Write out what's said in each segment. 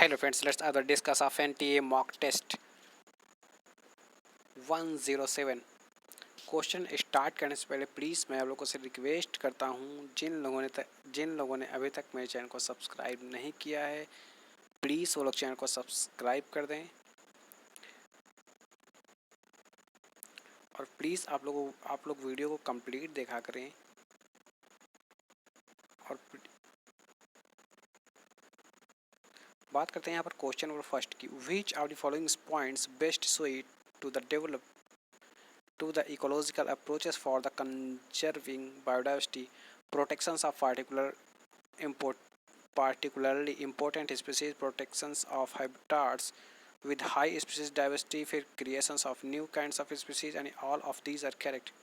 Hello friends, let's other discuss of NTA mock test 107। Question start करने से पहले please मैं आप लोगों से रिक्वेस्ट करता हूँ जिन लोगों ने अभी तक मेरे चैनल को सब्सक्राइब नहीं किया है, प्लीज़ वो लोग चैनल को सब्सक्राइब कर दें। और प्लीज़ आप लोग वीडियो को कंप्लीट देखा करें। और बात करते हैं यहाँ पर क्वेश्चन नंबर फर्स्ट की। Which of the following points best suit to the develop to the ecological approaches for the conserving biodiversity, protections of particularly important species, protections of habitats with high species diversity, for creations of new kinds of species, and all of these are correct.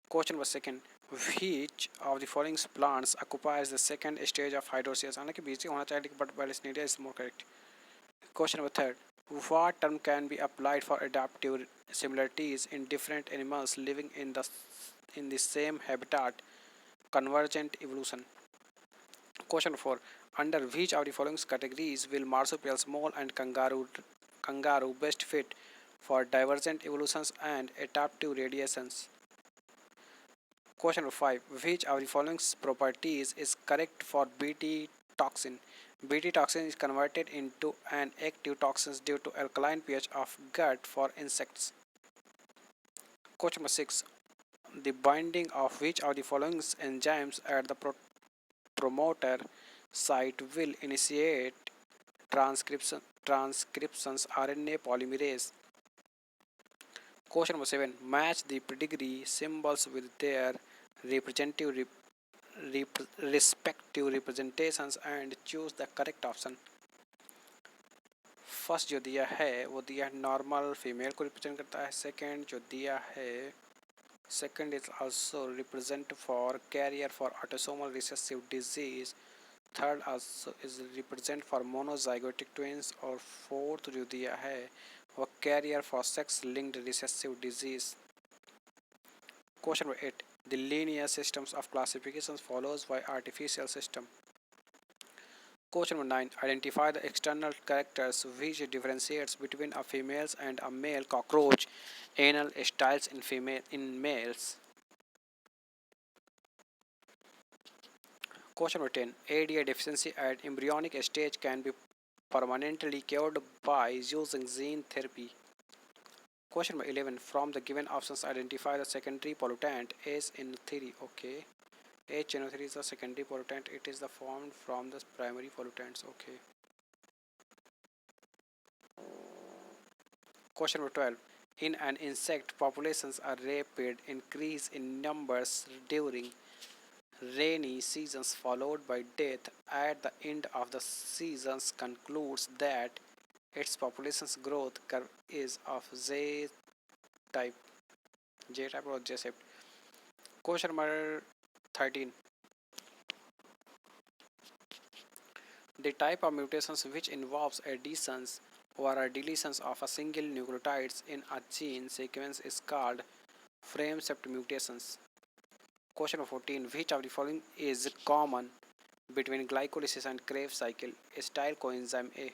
Question number second. Which of the following plants occupies the second stage of hydrosis? हालांकि बीच होना चाहिए but Vallisneria is more correct. Question number third. What term can be applied for adaptive similarities in different animals living in the same habitat? Convergent evolution. Question 4. Under which of the following categories will marsupials, mole, and kangaroo best fit for divergent evolutions and adaptive radiations? Question 5. Which of the following properties is correct for Bt toxin? Bt toxin is converted into an active toxin due to alkaline pH of gut for insects. Question 6. The binding of which of the following enzymes at the promoter site will initiate transcriptions RNA polymerase? Question 7. Match the pedigree symbols with their respective representations and choose the correct option. First जो दिया है वो दिया है normal female को represent करता है। Second जो दिया है second is also represent for carrier for autosomal recessive disease. Third also is represent for monozygotic twins. और फोर्थ जो दिया है वो carrier for sex linked recessive disease. Question number 8. The linear systems of classification follows by artificial system. Question number 9. Identify the external characters which differentiates between a female and a male cockroach anal styles in males. Question number 10. ADA deficiency at embryonic stage can be permanently cured by using gene therapy. Question number 11. From the given options, identify the secondary pollutant HNO3. Okay. HNO3 is the secondary pollutant. It is the formed from the primary pollutants. Okay. Question number 12. In an insect, populations are rapid increase in numbers during rainy seasons followed by death at the end of the seasons concludes that its population's growth curve is of J-type or J-shaped. Question number 13. The type of mutations which involves additions or deletions of a single nucleotides in a gene sequence is called frame shift mutations. Question number 14. Which of the following is common between glycolysis and Krebs cycle? Acyl coenzyme A.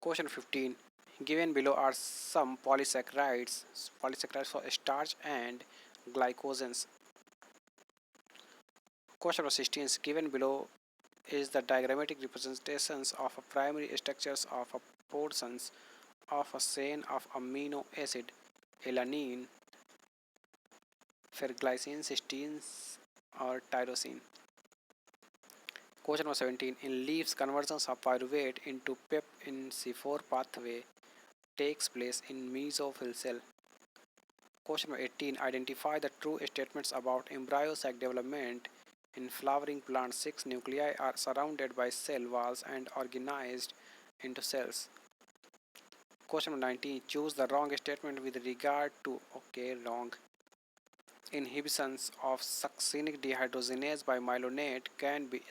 Question 15. Given below are some polysaccharides for starch and glycogens. Question number 16. Given below is the diagrammatic representations of a primary structures of a portions of a chain of amino acid alanine, glycine, cysteine, or tyrosine. Question number 17. In leaves, conversions of pyruvate into PEP in C4 pathway takes place in mesophyll cell. Question number 18. Identify the true statements about embryo sac development. In flowering plants, 6 nuclei are surrounded by cell walls and organized into cells. Question number 19. Choose the wrong statement with regard to wrong. Inhibitions of succinic dehydrogenase by myelinate can be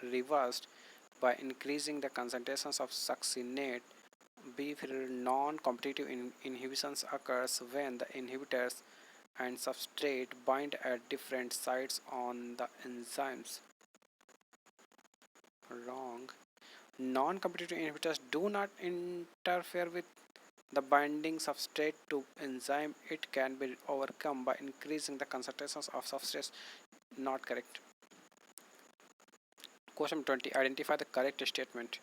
reversed by increasing the concentrations of succinate. Non-competitive inhibitions occurs when the inhibitors and substrate bind at different sites on the enzymes. Wrong. Non-competitive inhibitors do not interfere with the binding substrate to enzyme. It can be overcome by increasing the concentrations of substrates. Not correct. Question 20. Identify the correct statement.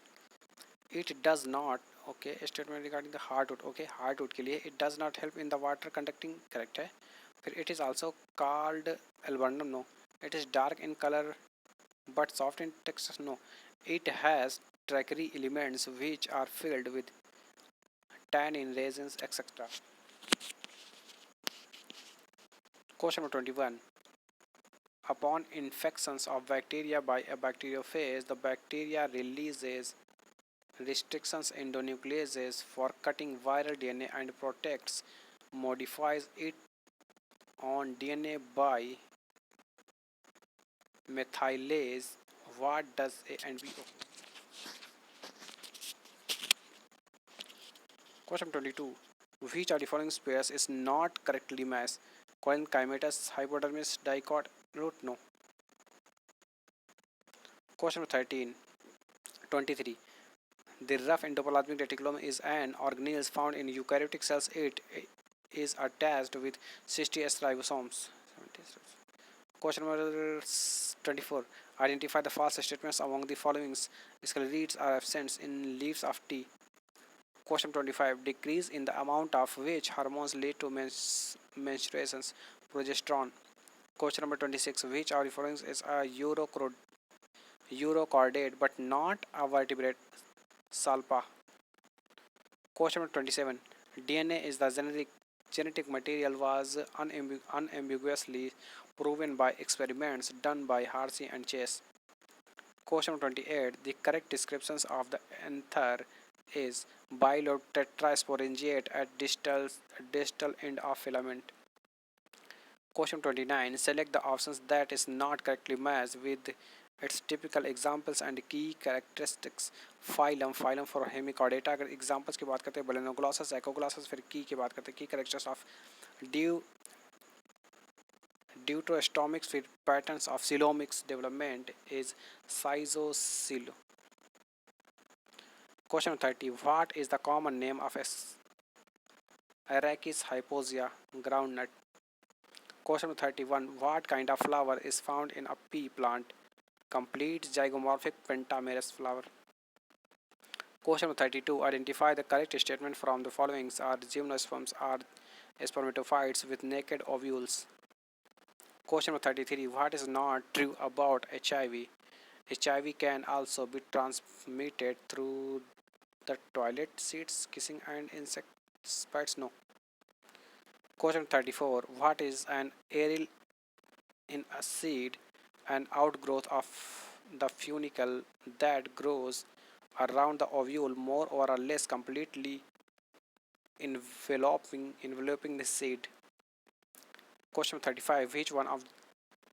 It does not. Okay, statement regarding the hardwood. Okay, hardwood के लिए it does not help in the water conducting. Correct है. फिर it is also called alburnum. No. It is dark in color but soft in texture. No. It has trackery elements which are filled with tannin, resins, etc. Question number 21. Upon infections of bacteria by a bacteriophage, the bacteria releases restrictions endonucleases for cutting viral DNA and protects, modifies it on DNA by methylase. What does A and B? Question 22. Which of the following pairs is not correctly matched? Colon chimetas, hypodermis, dicot, root? No. Question 13. 23. The rough endoplasmic reticulum is an organelle found in eukaryotic cells. It is attached with 60S ribosomes. Question number 24. Identify the false statements among the following. Sclerites are absent in leaves of tea. Question 25. Decrease in the amount of which hormones lead to menstruations. Progesterone. Question number 26. Which of the following is a urochordate but not a vertebrate? Salpa. Question number 27. DNA is the genetic material was unambiguously proven by experiments done by Harsey and Chase. Question number 28. The correct descriptions of the anther is bilobe tetrasporangiate at distal end of filament. Question 29. Select the options that is not correctly matched with its typical examples and key characteristics. Phylum for Hemichordata. अगर examples की बात करते हैं बलेनोग्लॉसस, एकोग्लॉसस, फिर की बात करते हैं की करेक्टर्स ऑफ ड्यूटोस्टोमिक्स, फिर patterns of coelomic development is साइजोसिलो. Question 30. What is the common name of Arachis hyposia groundnut? Question 31. What kind of flower is found in a pea plant? Complete zygomorphic pentamerous flower. Question 32. Identify the correct statement from the following. Are gymnosperms are spermatophytes with naked ovules? Question 33. What is not true about HIV? HIV can also be transmitted through the toilet seats, kissing, and insect bites. No. Question 34. What is an aril in a seed? An outgrowth of the funicle that grows around the ovule more or less completely enveloping the seed. Question 35. Which one of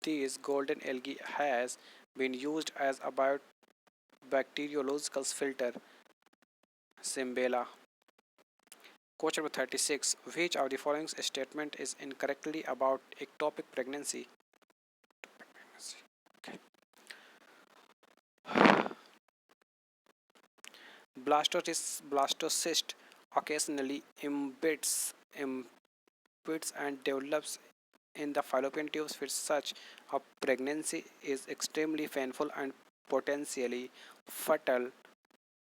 these golden algae has been used as a bacteriological filter? Simbella. Question number 36. Which of the following statement is incorrectly about ectopic pregnancy? Okay. Blastocyst occasionally impedes and develops in the fallopian tubes. For such a pregnancy is extremely painful and potentially fatal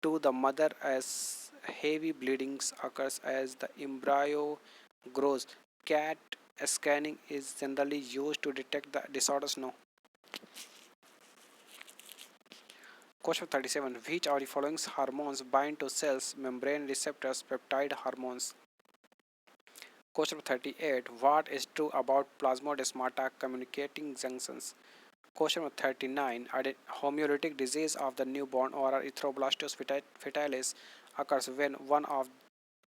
to the mother as heavy bleeding occurs as the embryo grows. CAT scanning is generally used to detect the disorders. No. Question 37. Which of the following hormones bind to cells membrane receptors? Peptide hormones. Question 38. What is true about plasmodesmata communicating junctions? Question 39. Homeolytic disease of the newborn or erythroblastos fetalis occurs when one of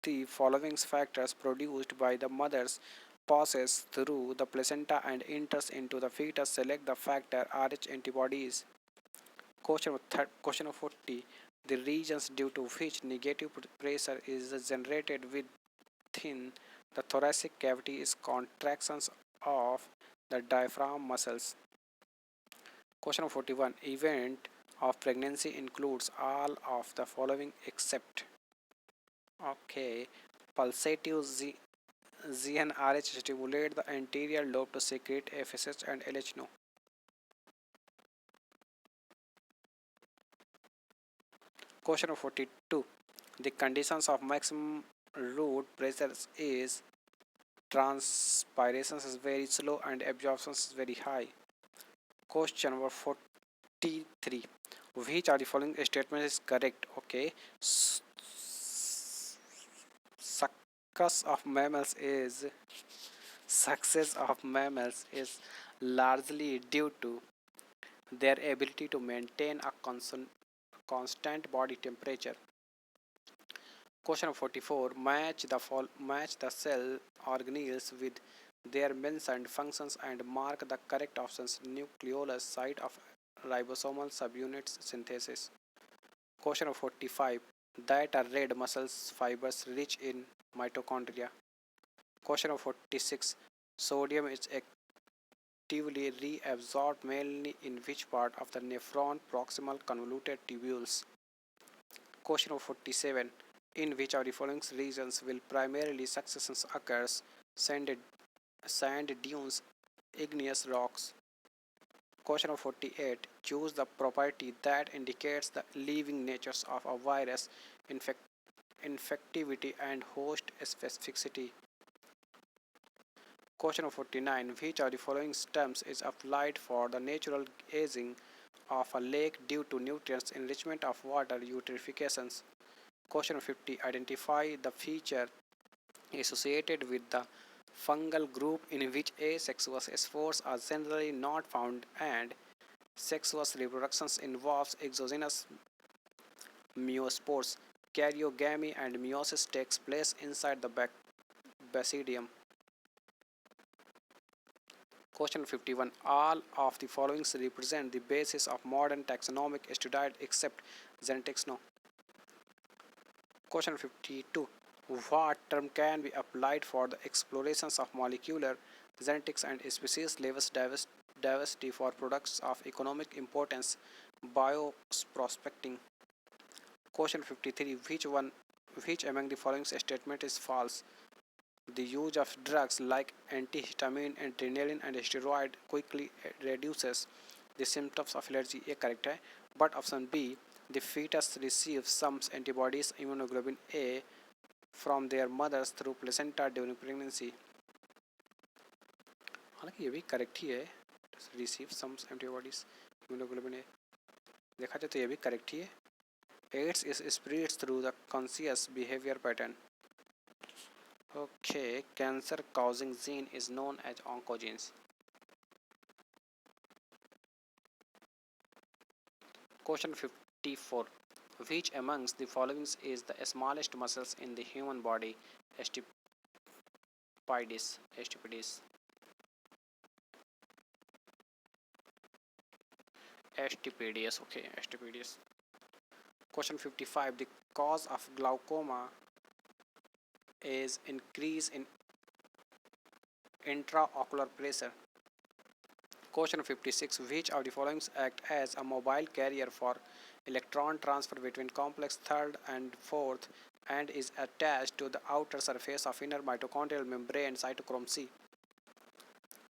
the following factors produced by the mother's passes through the placenta and enters into the fetus. Select the factor Rh antibodies. Question 40. The regions due to which negative pressure is generated within the thoracic cavity is contractions of the diaphragm muscles. Question 41. Event of pregnancy includes all of the following except okay pulsative ZNRH stimulate the anterior lobe to secrete FSH and LH. No. Question of 42. The conditions of maximum root pressures is transpiration is very slow and absorption is very high. Question number 43. Which are the following statements is correct? Okay. Success of mammals is success of mammals is largely due to their ability to maintain a constant body temperature. Question 44. Match the cell organelles with their mentioned functions and mark the correct options. Nucleolus site of ribosomal subunits synthesis. Question 45. That are red muscles fibers rich in mitochondria. Question 46. Sodium is actively reabsorbed mainly in which part of the nephron proximal convoluted tubules? Question 47. In which of the following regions will primarily successions occurs? Sand dunes, igneous rocks. Question 48. Choose the property that indicates the living natures of a virus, infectivity and host specificity. Question 49. Which of the following terms is applied for the natural aging of a lake due to nutrients enrichment of water eutrophications? Question 50. Identify the feature associated with the fungal group in which asexuous spores are generally not found and sexuous reproduction involves exogenous meiospores. Karyogamy and meiosis takes place inside the basidium. Question 51. All of the following represent the basis of modern taxonomic study except genetics. No. Question 52. What term can be applied for the explorations of molecular genetics and species level diversity for products of economic importance? Bioprospecting. Question 53. Which among the following statement is false? The use of drugs like antihistamine, adrenaline and steroid quickly reduces the symptoms of allergy. ये correct है. But option B, the fetus receives some antibodies immunoglobulin A from their mothers through placenta during pregnancy. हालांकि ये भी correct ही है. Receive some antibodies haemoglobin A देखा जाए तो ये भी करेक्ट ही है. AIDS is spreads through the conscious behaviour pattern. Okay, cancer causing gene is known as oncogenes. Question 54. Which amongst the following is the smallest muscles in the human body? Stapedius. Okay, Stapedius. Question 55. The cause of glaucoma is increase in intraocular pressure. Question 56. Which of the following act as a mobile carrier for electron transfer between complex third and fourth and is attached to the outer surface of inner mitochondrial membrane cytochrome C?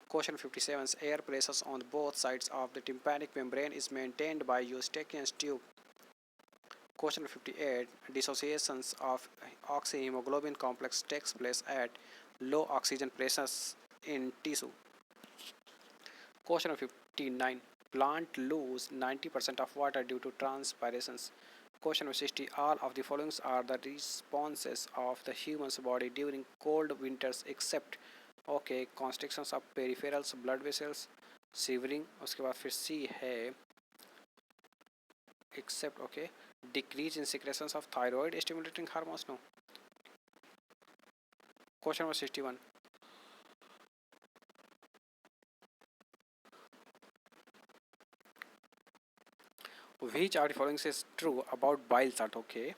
Question 57. Air pressures on both sides of the tympanic membrane is maintained by Eustachian's tube. Question 58. Dissociations of oxyhemoglobin complex takes place at low oxygen pressures in tissue. Question 59. Plant lose 90% of water due to transpirations. Question 60. All of the following are the responses of the human's body during cold winters except okay constrictions of peripherals blood vessels, shivering. उसके बाद फिर C है except okay decrease in secretions of thyroid stimulating hormones. No. Question number 61. Which of the following is true about bile salt? Okay,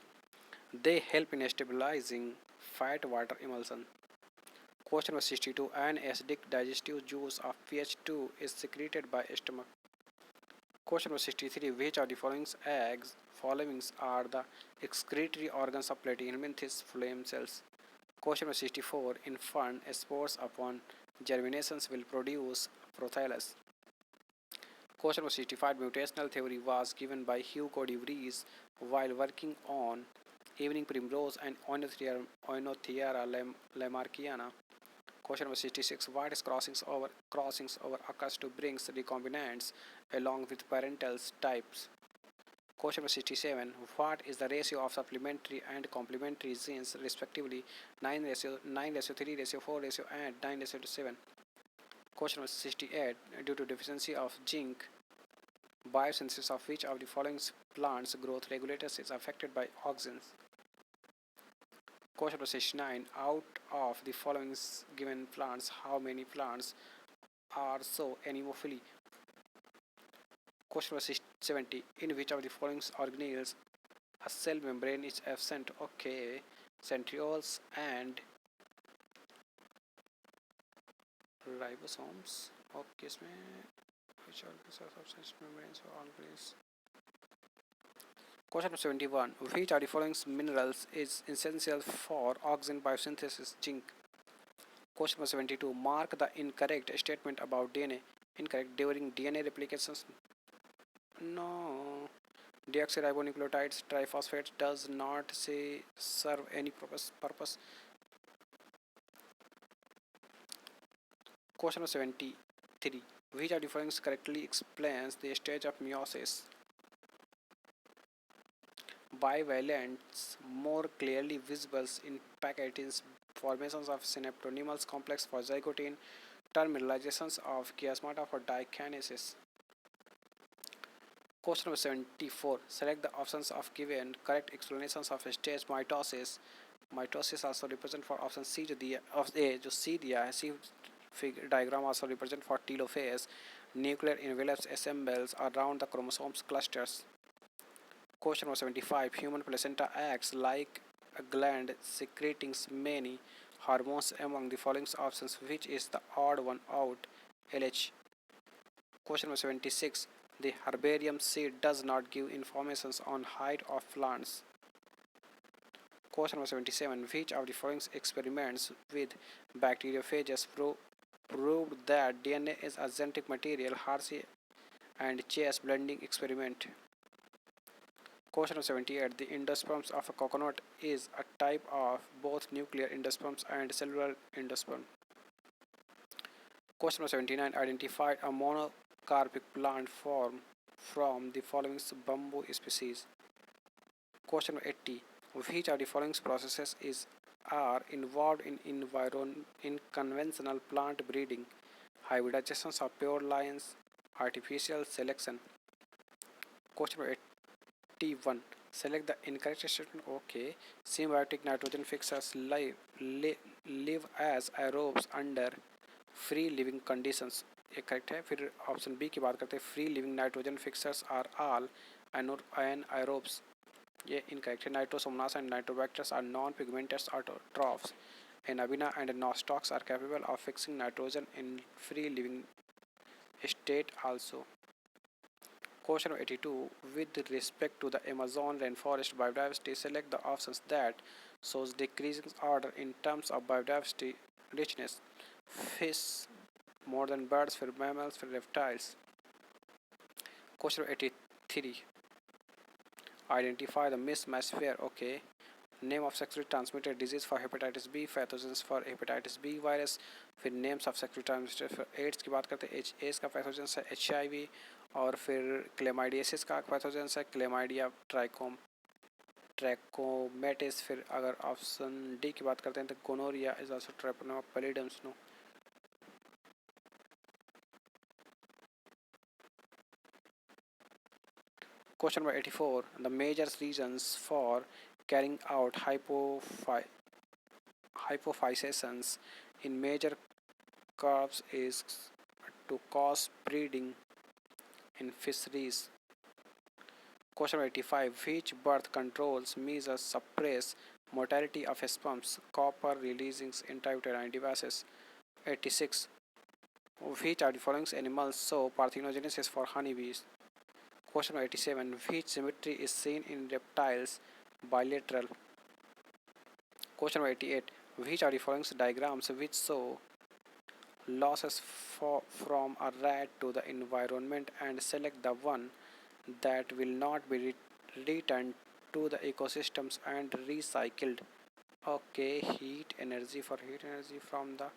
they help in stabilizing fat water emulsion. Question number 62. An acidic digestive juice of pH 2 is secreted by stomach. Question number 63. Which of the followings are the excretory organs of platyhelminthes flame cells? Question number 64. In fern, spores upon germinations will produce prothallus. Question number 65. Mutational theory was given by Hugo de Vries while working on evening primrose and Oenothera lamarckiana. Question number 66. What is crossings over occurs to brings recombinants along with parental types? Question number 67. What is the ratio of supplementary and complementary genes respectively 9 ratio 3 ratio 4 ratio and 9 ratio 7? Question number 68. Due to deficiency of zinc, biosynthesis of which of the following plants growth regulators is affected by auxins? Question number 69. Out of the following given plants, how many plants are so anemophily? Question number 70. In which of the following organelles a cell membrane is absent? Okay. Centrioles and ribosomes. Okay, इसमें which are the substance membranes or organelles? Question number 71. Which of the following minerals is essential for oxygen biosynthesis? Zinc. Question number 72. Mark the incorrect statement about DNA. Incorrect. During DNA replications. No. Deoxyribonucleotides triphosphates does not say serve any purpose. Question number 73. Which of the following correctly explains the stage of meiosis? Bivalents more clearly visible in packaging, formations of synaptonymal complex for zygote, terminalizations of chiasmata for dikinases. Question number 74. Select the options of given correct explanations of stage mitosis. Mitosis also represent for option C जो दिया A जो C दिया है C figure diagram also represent for telophase. Nuclear envelopes assembles around the chromosomes clusters. Question number 75. Human placenta acts like a gland secreting many hormones among the following options. Which is the odd one out? LH. Question number 76. The herbarium seed does not give information on height of plants. Question number 77. Which of the following experiments with bacteriophages proved that DNA is a genetic material? Hersey and Chase blending experiment. Question number 78. The endosperms of a coconut is a type of both nuclear endosperms and cellular endosperm. Question number 79. Identify a monocarpic plant form from the following bamboo species. Question number 80. Which of the following processes are involved in conventional plant breeding? Hybridizations of pure lines, artificial selection. Question number 81. Select the incorrect statement. Okay. Symbiotic nitrogen fixers live as aerobes under free living conditions ये correct है. फिर option B की बात करते हैं. Free living nitrogen fixers are all anaerobes. ये incorrect है. Nitrosomonas and nitrobacters are non pigmented autotrophs. Anabina and nostocs are capable of fixing nitrogen in free living state also. Question 82. With respect to the Amazon rainforest biodiversity, select the options that shows decreasing order in terms of biodiversity richness. Fish more than birds, for mammals, for reptiles. Question 83. Identify the mismatch pair. Okay. Name of sexually transmitted disease for hepatitis B, pathogens for hepatitis B virus. फिर names of sexually transmitted for AIDS की बात करते हैं. AIDS का pathogens है HIV और फिर chlamydiasis का pathogens है क्लेमाइडिया ट्रैकोमेटिस. फिर अगर ऑप्शन डी की बात करते हैं तो gonorrhoea is also treponema pallidum स्नो. Question number 84. The major reasons for carrying out hypophysations in major crops is to cause breeding in fisheries. Question 85. Which birth controls measures suppress mortality of sperms, copper releasing intrauterine devices? 86. Which are the following animals show parthenogenesis for honeybees? Question number 87. Which symmetry is seen in reptiles? Bilateral. Question number 88. Which are the following diagrams which show losses from a rat to the environment and select the one that will not be returned to the ecosystems and recycled? Okay, heat energy from the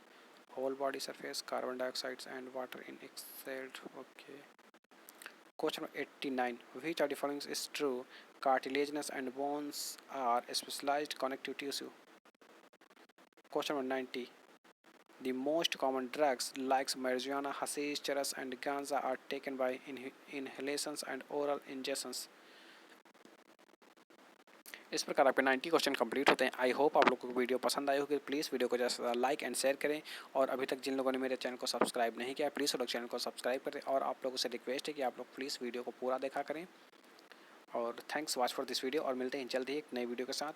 whole body surface, carbon dioxide and water in exhaled. Okay. Question 89. Which of the following is true? Cartilaginous and bones are specialized connective tissue. Question 90. The most common drugs like marijuana, hashish, charas and ganja are taken by inhalations and oral injections. इस प्रकार आपके 90 question complete होते हैं। I hope आप लोगों को video पसंद आई होगी। प्लीज़ वीडियो को ज़्यादा से ज़्यादा लाइक एंड शेयर करें और अभी तक जिन लोगों ने मेरे चैनल को सब्सक्राइब नहीं किया प्लीज़ वो लोग चैनल को सब्सक्राइब करें और आप लोगों से रिक्वेस्ट है कि आप लोग प्लीज़ वीडियो को पूरा देखा करें और thanks watch for this video और मिलते हैं जल्द ही एक नई वीडियो के साथ।